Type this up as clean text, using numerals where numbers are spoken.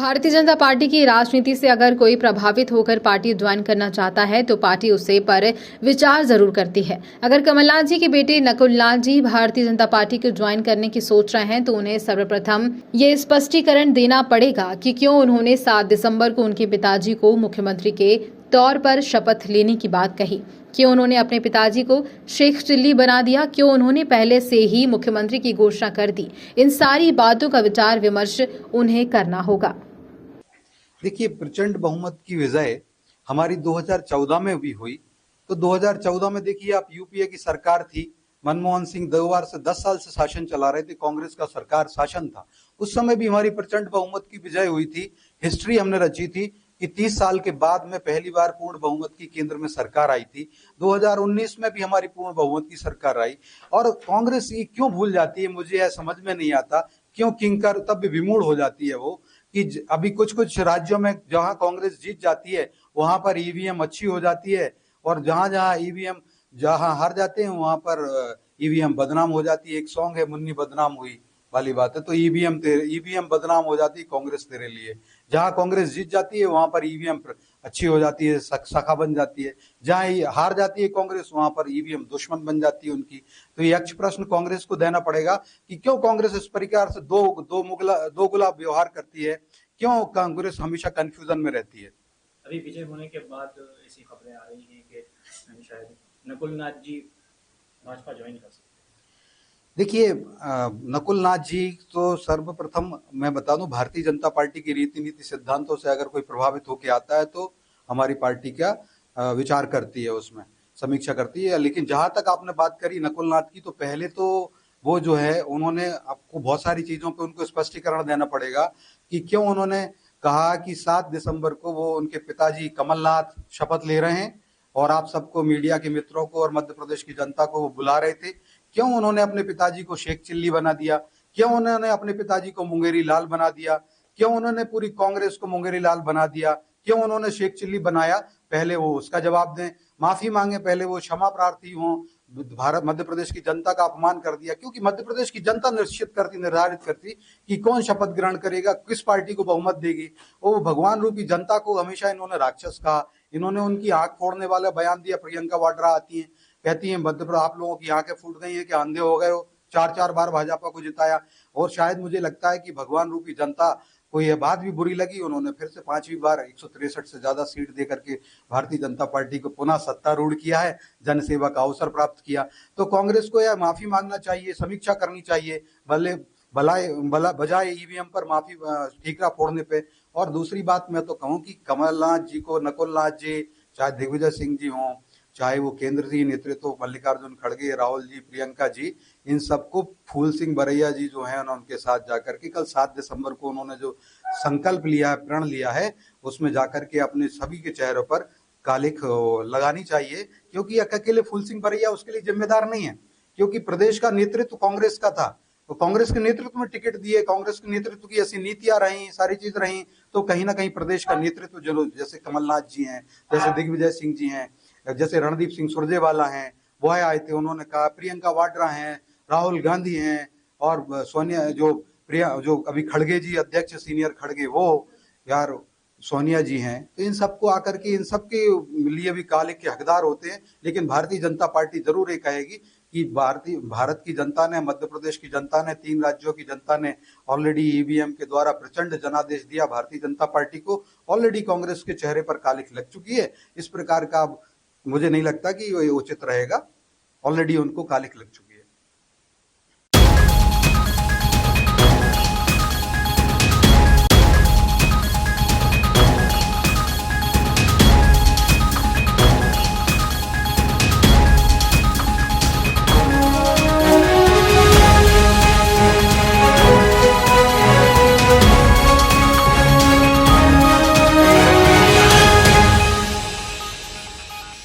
Bharatiya Janata party की राजनीति से अगर कोई प्रभावित होकर पार्टी ज्वाइन करना चाहता है तो पार्टी उसे पर विचार जरूर करती है। अगर कमलनाथ जी के बेटे नकुलनाथ जी भारतीय जनता पार्टी को ज्वाइन करने की सोच रहे हैं तो उन्हें सर्वप्रथम ये स्पष्टीकरण देना पड़ेगा कि क्यों उन्होंने 7 दिसंबर को उनके पिताजी को मुख्यमंत्री के तौर पर शपथ लेने की बात कही, क्यों उन्होंने अपने पिताजी को शेख चिल्ली बना दिया, क्यों उन्होंने पहले से ही मुख्यमंत्री की घोषणा कर दी। इन सारी बातों का विचार विमर्श उन्हें करना होगा। देखिए, प्रचंड बहुमत की विजय हमारी 2014 में भी हुई। तो 2014 में देखिए आप, यूपीए की सरकार थी, मनमोहन सिंह 2 बार से 10 साल से शासन चला रहे थे, कांग्रेस का सरकार शासन था। उस समय भी हमारी प्रचंड बहुमत की विजय हुई थी। हिस्ट्री हमने रची थी कि 30 साल के बाद में पहली बार पूर्ण बहुमत की केंद्र में सरकार आई थी। 2019 में भी हमारी पूर्ण बहुमत की सरकार आई। और कांग्रेस ये क्यों भूल जाती है, मुझे यह समझ में नहीं आता। क्यों किंकर तब भी विमूढ़ हो जाती है वो कि अभी कुछ कुछ राज्यों में जहां कांग्रेस जीत जाती है वहां पर ईवीएम अच्छी हो जाती है, और जहां जहां ईवीएम जहां हार जाते हैं वहां पर ईवीएम बदनाम हो जाती है। एक सॉन्ग है, मुन्नी बदनाम हुई वाली बात है। तो ईवीएम बदनाम हो जाती है कांग्रेस तेरे लिए। जहां कांग्रेस जीत जाती है वहां पर ईवीएम अच्छी हो जाती है, सखा बन जाती है। जहां हार जाती है कांग्रेस वहां पर ईवीएम दुश्मन बन जाती है उनकी। तो ये यक्ष प्रश्न कांग्रेस को देना पड़ेगा कि क्यों कांग्रेस इस प्रकार से दो गुलाब व्यवहार करती है, क्यों कांग्रेस हमेशा कंफ्यूजन में रहती है। अभी विजय होने के बाद ऐसी खबरें आ रही हैं कि शायद नकुलनाथ जी भाजपा ज्वाइन कर सकते हैं। देखिए, नकुलनाथ जी तो सर्वप्रथम मैं बता दूं, भारतीय जनता पार्टी की रीति नीति सिद्धांतों से अगर कोई प्रभावित होकर आता है तो हमारी पार्टी का विचार करती है, उसमें समीक्षा करती है। लेकिन जहां तक आपने बात करी नकुलनाथ की, तो पहले तो वो जो है उन्होंने आपको बहुत सारी चीजों पे उनको स्पष्टीकरण देना पड़ेगा कि क्यों उन्होंने कहा कि 7 दिसंबर को वो उनके पिताजी कमलनाथ शपथ ले रहे हैं और आप सबको, मीडिया के मित्रों को और मध्य प्रदेश की जनता को वो बुला रहे थे। क्यों उन्होंने अपने पिताजी को शेख चिल्ली बना दिया, क्यों उन्होंने अपने पिताजी को मुंगेरी लाल बना दिया, क्यों उन्होंने पूरी कांग्रेस को मुंगेरी लाल बना दिया, क्यों उन्होंने शेख चिल्ली बनाया। पहले वो उसका जवाब दें, माफी मांगे, पहले वो क्षमा प्रार्थी हों। भारत मध्य प्रदेश की जनता का अपमान कर दिया, क्योंकि मध्य प्रदेश की जनता निर्धारित करती कि कौन शपथ ग्रहण करेगा, किस पार्टी को बहुमत देगी। वो भगवान रूपी जनता को हमेशा इन्होंने राक्षस कहा। इन्होंने उनकी आंख फोड़ने वाला बयान दिया। प्रियंका वाड्रा आती है, कहती है मध्य प्रदेश आप लोगों की आंखें फूट गई है कि अंधे हो गए हो, 4-4 बार भाजपा को जिताया। और शायद मुझे लगता है कि भगवान रूपी जनता को यह बात भी बुरी लगी, उन्होंने फिर से 5वीं बार 163 से ज्यादा सीट दे करके भारतीय जनता पार्टी को पुनः सत्तारूढ़ किया है, जनसेवा का अवसर प्राप्त किया। तो कांग्रेस को यह माफी मांगना चाहिए, समीक्षा करनी चाहिए, बजाय ईवीएम पर माफी ठीकरा फोड़ने पे। और दूसरी बात मैं तो कहूं कि कमलनाथ जी को, नकुलनाथ जी, चाहे दिग्विजय सिंह जी हों, चाहे वो केंद्रीय नेतृत्व मल्लिकार्जुन खड़गे, राहुल जी, प्रियंका जी, इन सबको फूल सिंह बरैया जी जो है उनके साथ जाकर के कल 7 दिसंबर को उन्होंने जो संकल्प लिया है, प्रण लिया है, उसमें जाकर के अपने सभी के चेहरों पर कालिख लगानी चाहिए। क्योंकि अकेले फूल सिंह बरैया उसके लिए जिम्मेदार नहीं है, क्योंकि प्रदेश का नेतृत्व कांग्रेस का था। तो कांग्रेस के नेतृत्व में टिकट दिए, कांग्रेस के नेतृत्व की ऐसी नीतियां रही, सारी चीज रही, तो कहीं ना कहीं प्रदेश का नेतृत्व जो, जैसे कमलनाथ जी हैं, जैसे दिग्विजय सिंह जी हैं, जैसे रणदीप सिंह सुरजेवाला हैं, वो आए थे, उन्होंने कहा। प्रियंका वाड्रा हैं, राहुल गांधी हैं, और सोनिया जो अभी खड़गे जी अध्यक्ष सीनियर खड़गे, वो यार सोनिया जी हैं। तो इन सबको आकर के इन सबके लिए भी काले के हकदार होते हैं। लेकिन भारतीय जनता पार्टी जरूर ये कहेगी कि भारत की जनता ने, मध्य प्रदेश की जनता ने, 3 राज्यों की जनता ने ऑलरेडी ईवीएम के द्वारा प्रचंड जनादेश दिया भारतीय जनता पार्टी को। ऑलरेडी कांग्रेस के चेहरे पर कालिख लग चुकी है। इस प्रकार का मुझे नहीं लगता कि ये उचित रहेगा, ऑलरेडी उनको कालिख लग चुकी है।